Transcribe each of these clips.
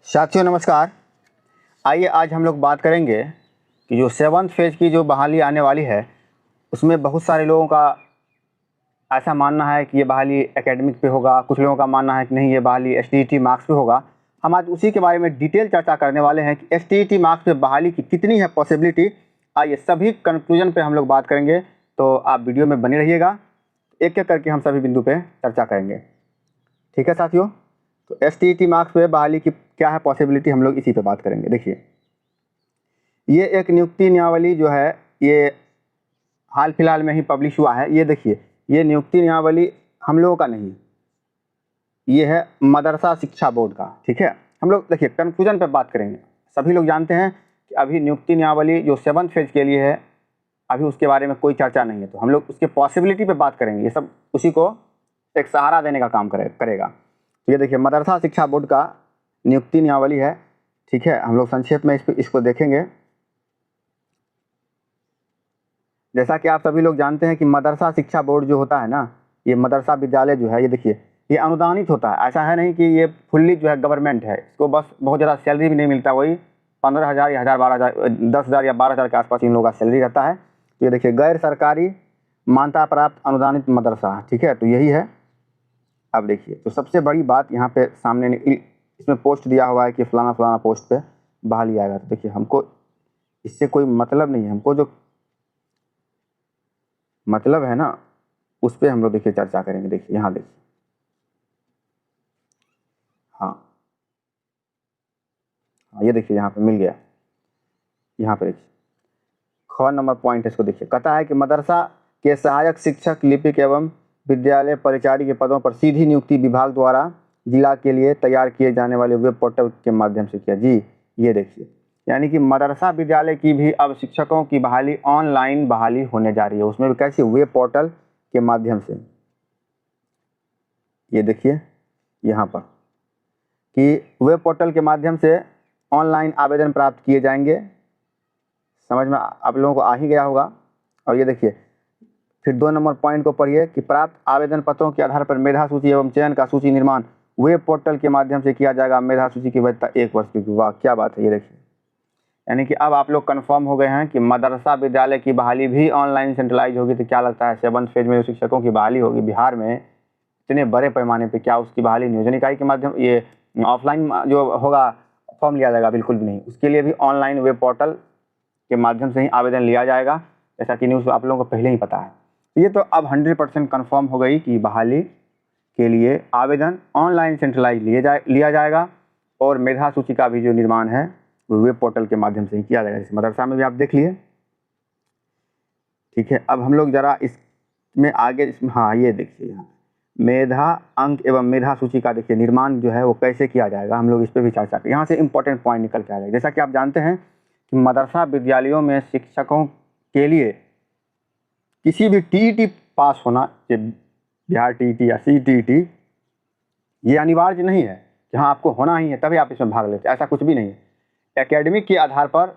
साथियों नमस्कार। आइए आज हम लोग बात करेंगे कि जो 7th फेज़ की जो बहाली आने वाली है उसमें बहुत सारे लोगों का ऐसा मानना है कि ये बहाली एकेडमिक पे होगा, कुछ लोगों का मानना है कि नहीं ये बहाली एसटीईटी मार्क्स पे होगा। हम आज उसी के बारे में डिटेल चर्चा करने वाले हैं कि एसटीईटी मार्क्स पे बहाली की कितनी है पॉसिबिलिटी। आइए सभी कंक्लूजन पे हम लोग बात करेंगे, तो आप वीडियो में बने रहिएगा। एक एक करके हम सभी बिंदु पे चर्चा करेंगे, ठीक है साथियों। तो एसटीईटी मार्क्स पे बहाली की क्या है पॉसिबिलिटी, हम लोग इसी पे बात करेंगे। देखिए ये एक नियुक्ति नियमावली जो है ये हाल फिलहाल में ही पब्लिश हुआ है। ये देखिए ये नियुक्ति नियमावली हम लोगों का नहीं, ये है मदरसा शिक्षा बोर्ड का, ठीक है। हम लोग देखिए कंक्लूजन पे बात करेंगे। सभी लोग जानते हैं कि अभी नियुक्ति नियमावली जो 7th फेज के लिए है अभी उसके बारे में कोई चर्चा नहीं है, तो हम लोग उसके पॉसिबिलिटी पे बात करेंगे। ये सब उसी को एक सहारा देने का काम करेगा। तो ये देखिए मदरसा शिक्षा बोर्ड का नियुक्ति नियमावली है, ठीक है। हम लोग संक्षेप में इसको देखेंगे। जैसा कि आप सभी लोग जानते हैं कि मदरसा शिक्षा बोर्ड जो होता है ना, ये मदरसा विद्यालय जो है ये देखिए ये अनुदानित होता है। ऐसा है नहीं कि ये फुल्ली जो है गवर्नमेंट है, इसको बस बहुत ज़्यादा सैलरी भी नहीं मिलता, वही 15,000 या 12,000 10,000 या 12,000 के आसपास इन लोगों का सैलरी रहता है। तो ये देखिए गैर सरकारी मान्यता प्राप्त अनुदानित मदरसा, ठीक है। तो यही है। अब देखिए तो सबसे बड़ी बात यहाँ पे सामने इसमें पोस्ट दिया हुआ है कि फलाना फलाना पोस्ट पे बहाली आएगा। तो देखिए हमको इससे कोई मतलब नहीं है, हमको जो मतलब है ना उस पर हम लोग देखिए चर्चा करेंगे। देखिए यहाँ देखिए, हाँ ये देखिए यहाँ पे मिल गया। यहाँ पे देखिए ख नंबर पॉइंट है, इसको देखिए। कहता है कि मदरसा के सहायक शिक्षक, लिपिक एवं विद्यालय परिचारी के पदों पर सीधी नियुक्ति विभाग द्वारा जिला के लिए तैयार किए जाने वाले वेब पोर्टल के माध्यम से किया। जी ये देखिए, यानी कि मदरसा विद्यालय की भी अब शिक्षकों की बहाली ऑनलाइन बहाली होने जा रही है। उसमें भी कैसे, वेब पोर्टल के माध्यम से। ये देखिए यहाँ पर कि वेब पोर्टल के माध्यम से ऑनलाइन आवेदन प्राप्त किए जाएंगे। समझ में आप लोगों को आ ही गया होगा। और ये देखिए फिर 2 नंबर पॉइंट को पढ़िए कि प्राप्त आवेदन पत्रों के आधार पर मेधा सूची एवं चयन का सूची निर्माण वेब पोर्टल के माध्यम से किया जाएगा। मेधा सूची की वैधता 1 वर्ष की। वाह क्या बात है। ये देखिए यानी कि अब आप लोग कंफर्म हो गए हैं कि मदरसा विद्यालय की बहाली भी ऑनलाइन सेंट्रलाइज होगी। तो क्या लगता है 7th फेज में जो शिक्षकों की बहाली होगी बिहार में इतने बड़े पैमाने पे, क्या उसकी बहाली नियोजन इकाई के माध्यम, ये ऑफलाइन जो होगा फॉर्म लिया जाएगा? बिल्कुल भी नहीं। उसके लिए भी ऑनलाइन वेब पोर्टल के माध्यम से ही आवेदन लिया जाएगा, जैसा कि न्यूज़ आप लोगों को पहले ही पता है। ये तो अब 100% कन्फर्म हो गई कि बहाली के लिए आवेदन ऑनलाइन सेंट्रलाइज लिया जाएगा और मेधा सूची का भी जो निर्माण है वो वेब पोर्टल के माध्यम से ही किया जाएगा। जैसे मदरसा में भी आप देख लिए, ठीक है। अब हम लोग ज़रा इसमें आगे हाँ ये देखिए यहाँ मेधा अंक एवं मेधा सूची का देखिए निर्माण जो है वो कैसे किया जाएगा, हम लोग इस पर भी चर्चा करें। यहाँ से इंपॉर्टेंट पॉइंट निकल के आ जाएगा। जैसा कि आप जानते हैं कि मदरसा विद्यालयों में शिक्षकों के लिए किसी भी टीईटी पास होना, बिहार टीईटी या सीटीईटी, ये अनिवार्य नहीं है कि हाँ आपको होना ही है तभी आप इसमें भाग लेते हैं। ऐसा कुछ भी नहीं है। एकेडमिक के आधार पर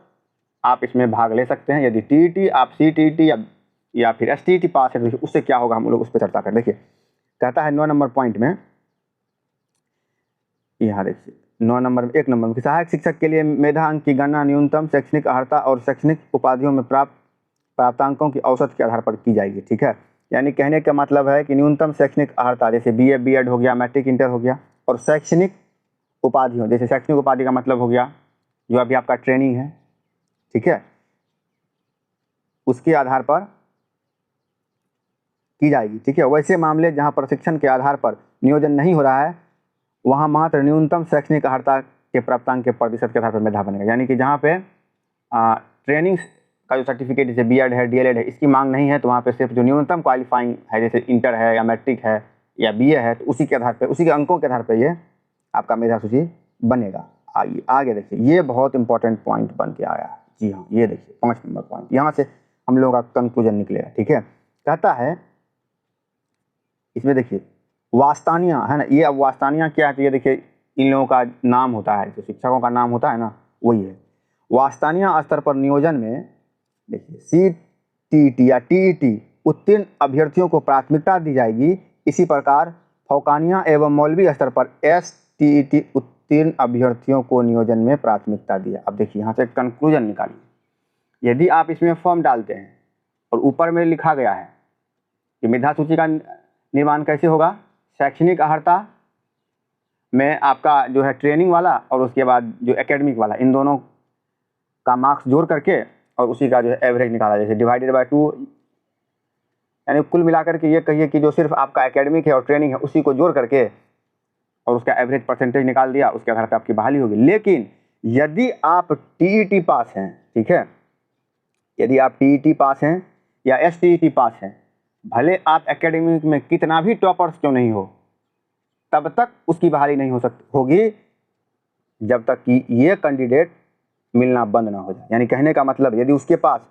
आप इसमें भाग ले सकते हैं। यदि टीईटी आप सीटीईटी या फिर एसटीईटी पास है तो उससे क्या होगा, हम लोग उस पर चर्चा करें। देखिए कहता है 9 नंबर पॉइंट में, यहाँ देखिए 1 नंबर में सहायक शिक्षक के लिए मेधा अंक की गणना न्यूनतम शैक्षणिक अर्हता और शैक्षणिक उपाधियों में प्राप्तांकों की औसत के आधार पर की जाएगी, ठीक है। यानी कहने का मतलब है कि न्यूनतम शैक्षणिक अर्हता जैसे बीए बीएड हो गया, मैट्रिक इंटर हो गया, और शैक्षणिक उपाधियों जैसे शैक्षणिक उपाधि का मतलब हो गया जो अभी आपका ट्रेनिंग है, ठीक है, उसके आधार पर की जाएगी, ठीक है। वैसे मामले जहां प्रशिक्षण के आधार पर नियोजन नहीं हो रहा है वहां मात्र न्यूनतम शैक्षणिक अर्हता के प्राप्तांक के प्रतिशत के आधार पर मेधा बनेगा। यानी कि जहां पे ट्रेनिंग का जो सर्टिफिकेट जैसे बीएड है डीएलएड है इसकी मांग नहीं है, तो वहाँ पे सिर्फ जो न्यूनतम क्वालिफाइंग है जैसे इंटर है या मैट्रिक है या बीए है, तो उसी के आधार पर, उसी के अंकों के आधार पर ये आपका मेधा सूची बनेगा। आइए आगे देखिए, ये बहुत इंपॉर्टेंट पॉइंट बन के आया है। जी हाँ ये देखिए 5 नंबर पॉइंट, यहाँ से हम लोगों का कंक्लूजन निकलेगा, ठीक है। कहता है इसमें देखिए वास्तानिया है ना, ये अब वास्तानिया क्या है, तो ये देखिए इन लोगों का नाम होता है, जो शिक्षकों का नाम होता है ना वही है। वास्तानिया स्तर पर नियोजन में देखिए सीटीईटी या टीईटी उत्तीर्ण अभ्यर्थियों को प्राथमिकता दी जाएगी। इसी प्रकार फौकानिया एवं मौलवी स्तर पर एसटीईटी उत्तीर्ण अभ्यर्थियों को नियोजन में प्राथमिकता दी है। अब देखिए यहाँ से कंक्लूजन निकालिए। यदि आप इसमें फॉर्म डालते हैं और ऊपर में लिखा गया है कि मेधा सूची का निर्माण कैसे होगा, शैक्षणिक अर्हता में आपका जो है ट्रेनिंग वाला और उसके बाद जो एकेडमिक वाला, इन दोनों का मार्क्स जोड़ करके और उसी का जो है एवरेज निकाला, जैसे डिवाइडेड बाय 2, यानी कुल मिलाकर के ये कहिए कि जो सिर्फ आपका एकेडमिक है और ट्रेनिंग है उसी को जोड़ करके और उसका एवरेज परसेंटेज निकाल दिया, उसके आधार पर आपकी बहाली होगी। लेकिन यदि आप टीईटी पास हैं, ठीक है, यदि आप टीईटी पास हैं या एसटीईटी पास हैं, भले आप एकेडमिक में कितना भी टॉपर्स क्यों नहीं हो, तब तक उसकी बहाली नहीं होगी जब तक कि ये कैंडिडेट मिलना बंद ना हो जाए। यानी कहने का मतलब यदि उसके पास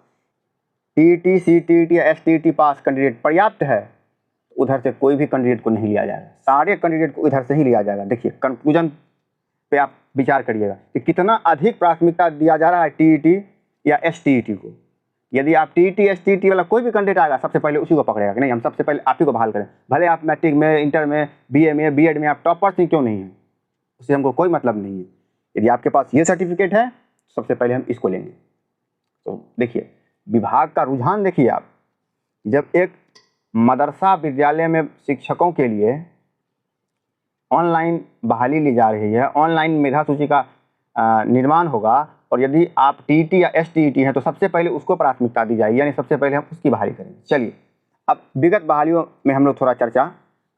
टीईटी, सीटीईटी या एसटीईटी पास कैंडिडेट पर्याप्त है, उधर से कोई भी कैंडिडेट को नहीं लिया जाएगा, सारे कैंडिडेट को इधर से ही लिया जाएगा। देखिए कंक्लूजन पे आप विचार करिएगा कि कितना अधिक प्राथमिकता दिया जा रहा है टीईटी या एसटीईटी को। यदि आप टीईटी एसटीईटी वाला कोई भी कैंडिडेट आएगा, सबसे पहले उसी को पकड़ेगा कि नहीं, हम सबसे पहले आप ही को बहाल करें, भले आप मैट्रिक में, इंटर में, बीए में, बीएड में आप टॉपर्स ही क्यों नहीं हैं, उससे हमको कोई मतलब नहीं है। यदि आपके पास ये सर्टिफिकेट है, सबसे पहले हम इसको लेंगे। तो देखिए विभाग का रुझान देखिए आप, जब एक मदरसा विद्यालय में शिक्षकों के लिए ऑनलाइन बहाली ली जा रही है, ऑनलाइन मेधा सूची का निर्माण होगा, और यदि आप टीईटी या एसटीईटी हैं तो सबसे पहले उसको प्राथमिकता दी जाएगी, यानी सबसे पहले हम उसकी बहाली करेंगे। चलिए अब विगत बहालियों में हम लोग थोड़ा चर्चा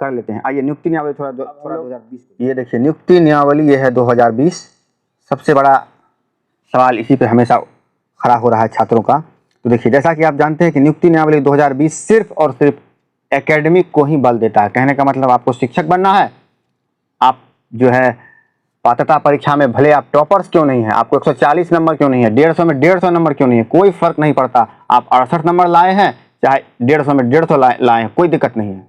कर लेते हैं। आइए नियुक्ति नियमावली थोड़ा 2020, ये देखिए नियुक्ति नियमावली ये है 2020। सबसे बड़ा सवाल इसी पे हमेशा खड़ा हो रहा है छात्रों का। तो देखिए जैसा कि आप जानते हैं कि नियुक्ति नियमावली 2020 सिर्फ और सिर्फ एकेडमिक को ही बल देता है। कहने का मतलब आपको शिक्षक बनना है, आप जो है पात्रता परीक्षा में भले आप टॉपर्स क्यों नहीं है, आपको 140 नंबर क्यों नहीं है, 150 में 150 नंबर क्यों नहीं है, कोई फर्क नहीं पड़ता। आप 68 नंबर लाए हैं चाहे 150 में 150 लाए हैं, कोई दिक्कत नहीं है।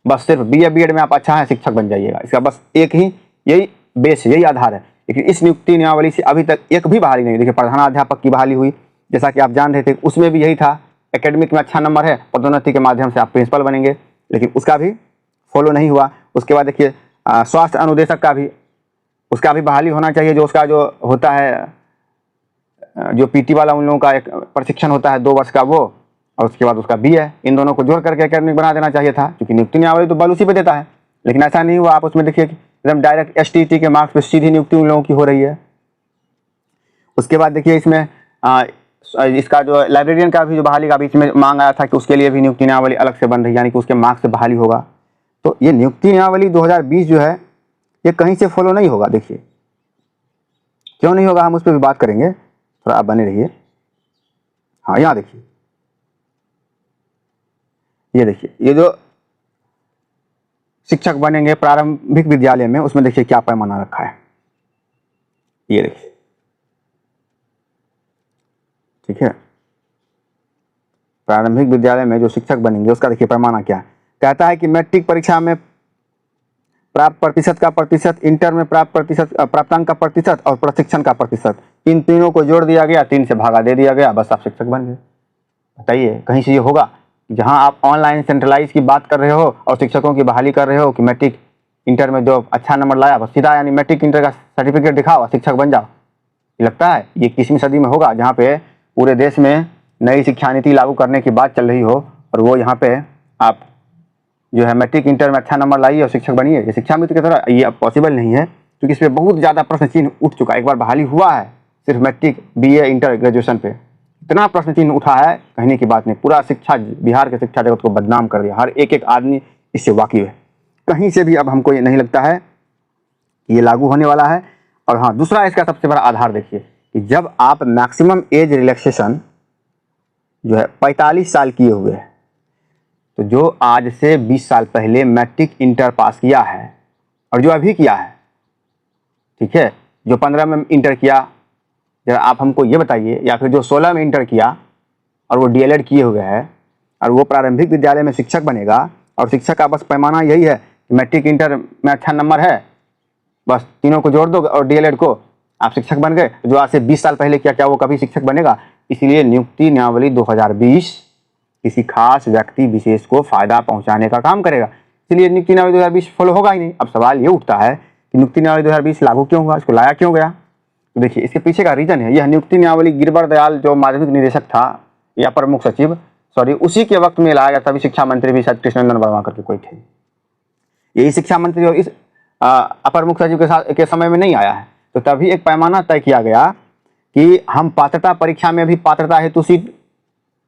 बस सिर्फ बीए बीएड में आप अच्छा है, शिक्षक बन जाइएगा। इसका बस एक ही यही बेस है, यही आधार है। लेकिन इस नियुक्ति नियमावली से अभी तक एक भी बहाली नहीं। देखिए प्रधानाध्यापक की बहाली हुई, जैसा कि आप जान रहे थे, उसमें भी यही था, एकेडमिक में अच्छा नंबर है, पदोन्नति के माध्यम से आप प्रिंसिपल बनेंगे, लेकिन उसका भी फॉलो नहीं हुआ। उसके बाद देखिए स्वास्थ्य अनुदेशक का भी, उसका भी बहाली होना चाहिए, जो उसका जो होता है जो पीटी वाला उन लोगों का एक प्रशिक्षण होता है 2 वर्ष का, वो, और उसके बाद उसका बीए, इन दोनों को जोड़ करके एकेडमिक बना देना चाहिए था, क्योंकि नियुक्ति नियमावली तो बल उसी पे देता है। लेकिन ऐसा नहीं हुआ। आप उसमें देखिए एकदम डायरेक्ट एसटीईटी के मार्क्स पे सीधी नियुक्ति उन लोगों की हो रही है। उसके बाद देखिए इसमें इसका जो लाइब्रेरियन का भी जो बहाली का बीच में मांग आया था कि उसके लिए भी नियुक्ति नियमावली अलग से बन रही है, यानी कि उसके मार्क्स से बहाली होगा। तो ये नियुक्ति नियमावली 2020 जो है ये कहीं से फॉलो नहीं होगा। देखिए क्यों नहीं होगा, हम उस पर भी बात करेंगे, थोड़ा आप बने रहिए। हाँ यहाँ देखिए, ये देखिए, ये जो शिक्षक बनेंगे प्रारंभिक विद्यालय में, उसमें देखिए क्या पैमाना रखा है, ये देखिए, ठीक है। प्रारंभिक विद्यालय में जो शिक्षक बनेंगे उसका देखिए पैमाना क्या है। कहता है कि मैट्रिक परीक्षा में प्राप्त प्रतिशत का प्रतिशत, इंटर में प्राप्त प्राप्तांक का प्रतिशत और प्रशिक्षण का प्रतिशत, इन तीनों को जोड़ दिया गया, 3 से भागा दे दिया गया, बस आप शिक्षक बन गए। बताइए कहीं से ये होगा? जहां आप ऑनलाइन सेंट्रलाइज की बात कर रहे हो और शिक्षकों की बहाली कर रहे हो कि मैट्रिक इंटर में जो अच्छा नंबर लाया बस सीधा यानी मैट्रिक इंटर का सर्टिफिकेट दिखाओ, शिक्षक बन जाओ। ये लगता है ये 21वीं सदी में होगा, जहाँ पे पूरे देश में नई शिक्षा नीति लागू करने की बात चल रही हो, और वो यहाँ पे आप जो है मैट्रिक इंटर में अच्छा नंबर लाइए और शिक्षक बनिए। ये शिक्षा मित्र की तरह ये अब पॉसिबल नहीं है, क्योंकि इस पर बहुत ज़्यादा प्रश्न चिन्ह उठ चुका है। एक बार बहाली हुआ है सिर्फ मैट्रिक, बीए, इंटर, ग्रेजुएशन पे, इतना प्रश्न चिन्ह उठा है कहने की बात नहीं। पूरा शिक्षा, बिहार के शिक्षा जगत को बदनाम कर दिया, हर एक आदमी इससे वाकिफ है। कहीं से भी अब हमको ये नहीं लगता है कि ये लागू होने वाला है। और हाँ, दूसरा इसका सबसे बड़ा आधार देखिए कि जब आप मैक्सिमम एज रिलैक्सेशन जो है 45 साल किए हुए हैं, तो जो आज से 20 साल पहले मैट्रिक इंटर पास किया है और जो अभी किया है, ठीक है, जो 15 में इंटर किया, जरा आप हमको ये बताइए, या फिर जो 16 में इंटर किया और वो डीएलएड किए हुए हैं और वो प्रारंभिक विद्यालय में शिक्षक बनेगा, और शिक्षक का बस पैमाना यही है कि मैट्रिक इंटर में अच्छा नंबर है, बस तीनों को जोड़ दो और डीएलएड को आप शिक्षक बन गए। जो आज से 20 साल पहले किया, क्या वो कभी शिक्षक बनेगा? इसलिए नियुक्ति नियमावली 2020 किसी खास व्यक्ति विशेष को फायदा पहुंचाने का काम करेगा, इसलिए नियुक्ति नियमावली 2020 फॉलो होगा ही नहीं। अब सवाल ये उठता है कि नियुक्ति नियमावली 2020 लागू क्यों हुआ, इसको लाया क्यों गया। तो देखिए इसके पीछे का रीजन है, यह नियुक्ति नियमावली गिरिवर दयाल जो माध्यमिक निदेशक था या प्रमुख सचिव सॉरी उसी के वक्त में लाया गया। तभी शिक्षा मंत्री भी शायद कृष्णनंदन वर्मा करके कोई थे, यही शिक्षा मंत्री और इस अपर मुख्य सचिव के समय में नहीं आया है। तो तभी एक पैमाना तय किया गया कि हम पात्रता परीक्षा में भी पात्रता हेतु सीट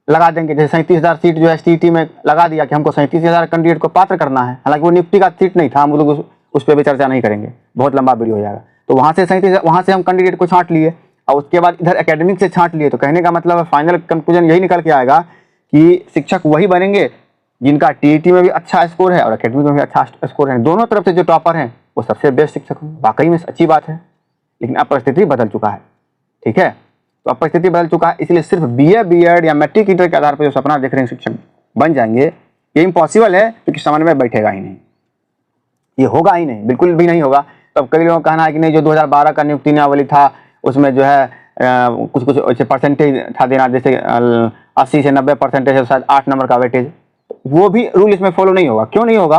लगा देंगे। जैसे 37,000 सीट जो है STET में लगा दिया कि हमको 37,000 कैंडिडेट को पात्र करना है। हालांकि वो नियुक्ति का सीट नहीं था, हम लोग उस पर भी चर्चा नहीं करेंगे, बहुत लंबा वीडियो हो जाएगा। तो वहाँ से हम कैंडिडेट को छांट लिए और उसके बाद इधर एकेडमिक से छांट लिए। तो कहने का मतलब फाइनल कंक्लूजन यही निकल के आएगा कि शिक्षक वही बनेंगे जिनका TET में भी अच्छा स्कोर है और एकेडमिक में भी अच्छा स्कोर है। दोनों तरफ से जो टॉपर हैं वो सबसे बेस्ट शिक्षक होंगे। वाकई में अच्छी बात है, लेकिन अब परिस्थिति बदल चुका है। ठीक है, तो अब परिस्थिति बदल चुका है, इसलिए सिर्फ BA BEd या मैट्रिक इंटर के आधार पर जो सपना देख रहे हैं शिक्षक बन जाएंगे, ये इम्पॉसिबल है, क्योंकि समन्वय बैठेगा ही नहीं, ये होगा ही नहीं, बिल्कुल भी नहीं होगा। तब कई लोगों का कहना है कि नहीं, जो 2012 का नियुक्ति नियमावली था उसमें जो है कुछ परसेंटेज था देना, जैसे 80 से 90% है, शायद 8 नंबर का वेटेज, वो भी रूल इसमें फॉलो नहीं होगा। क्यों नहीं होगा?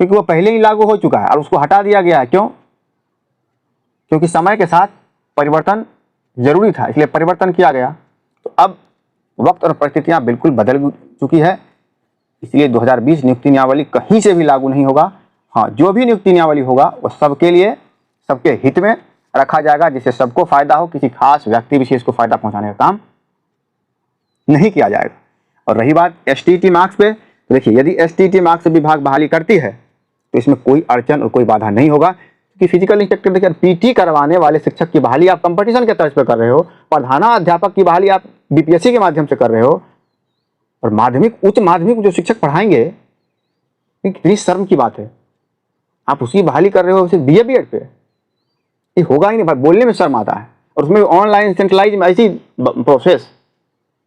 क्योंकि वो पहले ही लागू हो चुका है और उसको हटा दिया गया है। क्यों? क्योंकि समय के साथ परिवर्तन जरूरी था, इसलिए परिवर्तन किया गया। तो अब वक्त और परिस्थितियां बिल्कुल बदल चुकी है, इसलिए 2020 नियुक्ति नियमावली कहीं से भी लागू नहीं होगा। हाँ, जो भी नियुक्ति नियमावली होगा वो सबके लिए, सबके हित में रखा जाएगा, जिससे सबको फायदा हो, किसी खास व्यक्ति विशेष को फायदा पहुंचाने का काम नहीं किया जाएगा। और रही बात STET मार्क्स पे, तो देखिए यदि STET मार्क्स से विभाग बहाली करती है तो इसमें कोई अड़चन और कोई बाधा नहीं होगा, क्योंकि फिजिकल इंस्ट्रक्टर देखिए PT करवाने वाले शिक्षक की बहाली आप कंपटीशन के तर्ज पर कर रहे हो, प्रधानाध्यापक की बहाली आप BPSC के माध्यम से कर रहे हो, और माध्यमिक उच्च माध्यमिक जो शिक्षक पढ़ाएंगे, कितनी शर्म की बात है, आप उसकी बहाली कर रहे हो सिर्फ BA BEd पे। ये होगा ही नहीं भाई, बोलने में शर्म आता है, और उसमें ऑनलाइन सेंट्रलाइज में ऐसी प्रोसेस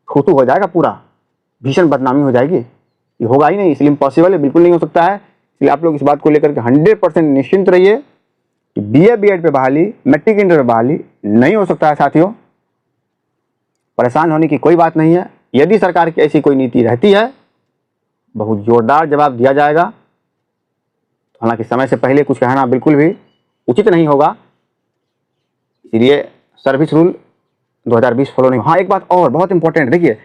खोटू हो जाएगा, पूरा भीषण बदनामी हो जाएगी। ये होगा ही नहीं, इसलिए इम्पॉसिबल है, बिल्कुल नहीं हो सकता है। इसलिए आप लोग इस बात को लेकर के 100% निश्चिंत रहिए कि BA BEd पे बहाली, मैट्रिक इंटर पे बहाली नहीं हो सकता है। साथियों, परेशान होने की कोई बात नहीं है। यदि सरकार की ऐसी कोई नीति रहती है, बहुत जोरदार जवाब दिया जाएगा। हालांकि समय से पहले कुछ कहना बिल्कुल भी उचित नहीं होगा, इसलिए सर्विस रूल 2020 फॉलो नहीं। हाँ, एक बात और बहुत इंपॉर्टेंट, देखिए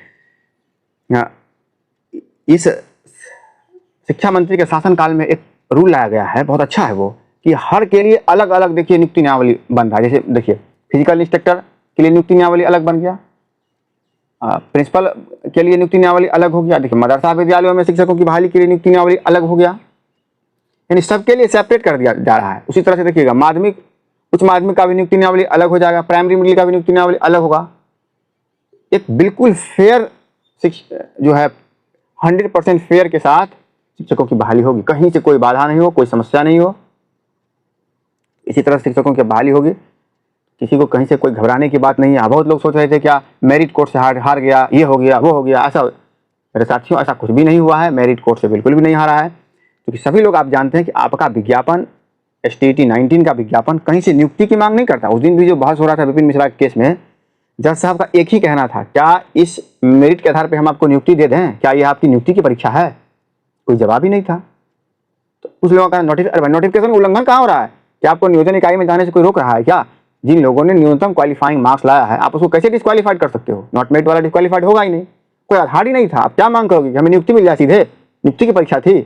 इस शिक्षा मंत्री के शासनकाल में एक रूल लाया गया है, बहुत अच्छा है वो, कि हर के लिए अलग अलग देखिए नियुक्ति नियमावली बन रहा है। जैसे देखिए फिजिकल इंस्ट्रक्टर के लिए नियुक्ति नियमावली अलग बन गया, प्रिंसिपल के लिए नियुक्ति नियमावली अलग हो गया। देखिए मदरसा विद्यालयों में शिक्षकों की बहाली के लिए नियुक्ति नियमावली अलग हो गया, यानी सबके लिए सेपरेट कर दिया जा रहा है। उसी तरह से देखिएगा माध्यमिक उच्च माध्यमिक का भी नियुक्ति नियमावली अलग हो जाएगा, प्राइमरी मिडिल का भी नियुक्ति नियमावली अलग होगा। एक बिल्कुल फेयर जो है 100% फेयर के साथ शिक्षकों की बहाली होगी, कहीं से कोई बाधा नहीं हो, कोई समस्या नहीं हो। इसी तरह शिक्षकों की बहाली होगी, किसी को कहीं से कोई घबराने की बात नहीं है। बहुत लोग सोच रहे थे क्या मेरिट कोर्ट से हार गया, ये हो गया वो हो गया, ऐसा मेरे साथियों ऐसा कुछ भी नहीं हुआ है। मेरिट कोर्ट से बिल्कुल भी नहीं हारा है, क्योंकि सभी लोग आप जानते हैं कि आपका विज्ञापन STET 19 का विज्ञापन कहीं से नियुक्ति की मांग नहीं करता। उस दिन भी जो बहस हो रहा था विपिन मिश्रा के केस में, जज साहब का एक ही कहना था, क्या इस मेरिट के आधार पर हम आपको नियुक्ति दे दें, क्या यह आपकी नियुक्ति की परीक्षा है? कोई जवाब ही नहीं था। तो उस लोगों का नोटिफिकेशन उल्लंघन कहाँ हो रहा है? क्या आपको नियोजन इकाई में जाने से कोई रोक रहा है क्या? जिन लोगों ने न्यूनतम क्वालिफाइंग मार्क्स लाया है, आप उसको कैसे डिस्क्वालीफाइड कर सकते हो? नॉट मेरिट वाला डिस्क्वालीफाइड होगा ही नहीं, कोई आधार ही नहीं था। आप क्या मांग करोगे कि हमें नियुक्ति मिल जाए? सीधे नियुक्ति की परीक्षा थी।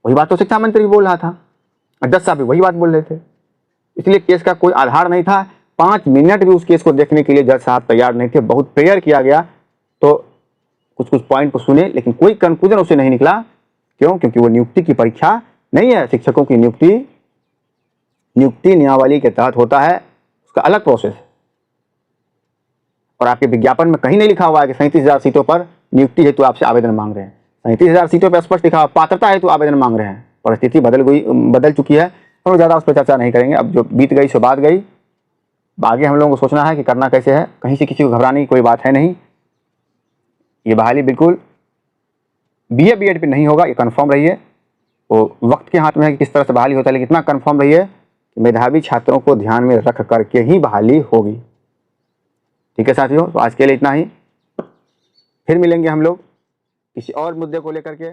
वही बात तो शिक्षा मंत्री भी बोल रहा था और जज साहब भी वही बात बोल रहे थे। इसलिए केस का कोई आधार नहीं था। 5 मिनट भी उस केस को देखने के लिए जज साहब तैयार नहीं थे। बहुत प्रेयर किया गया तो कुछ पॉइंट को सुने, लेकिन कोई कंक्लूजन उससे नहीं निकला। क्यों? क्योंकि वो नियुक्ति की परीक्षा नहीं है। शिक्षकों की नियुक्ति नियमावली के तहत होता है, उसका अलग प्रोसेस है। और आपके विज्ञापन में कहीं नहीं लिखा हुआ है कि 37,000 सीटों पर नियुक्ति हेतु आपसे आवेदन मांग रहे हैं। 37,000 सीटों पर स्पष्ट लिखा हुआ पात्रता हेतु आवेदन मांग रहे हैं। परिस्थिति बदल चुकी है, हम ज़्यादा उस पर चर्चा नहीं करेंगे। अब जो बीत गई सो बात गई। आगे हम लोगों को सोचना है कि करना कैसे है। कहीं से किसी को घबराने की कोई बात है नहीं। ये बहाली बिल्कुल BA BEd पे नहीं होगा, ये कंफर्म रहिए। वो वक्त के हाथ में है कि किस तरह से बहाली होता है, लेकिन इतना कंफर्म रहिए कि मेधावी छात्रों को ध्यान में रख करके ही बहाली होगी। ठीक है साथियों, तो आज के लिए इतना ही। फिर मिलेंगे हम लोग किसी और मुद्दे को लेकर के।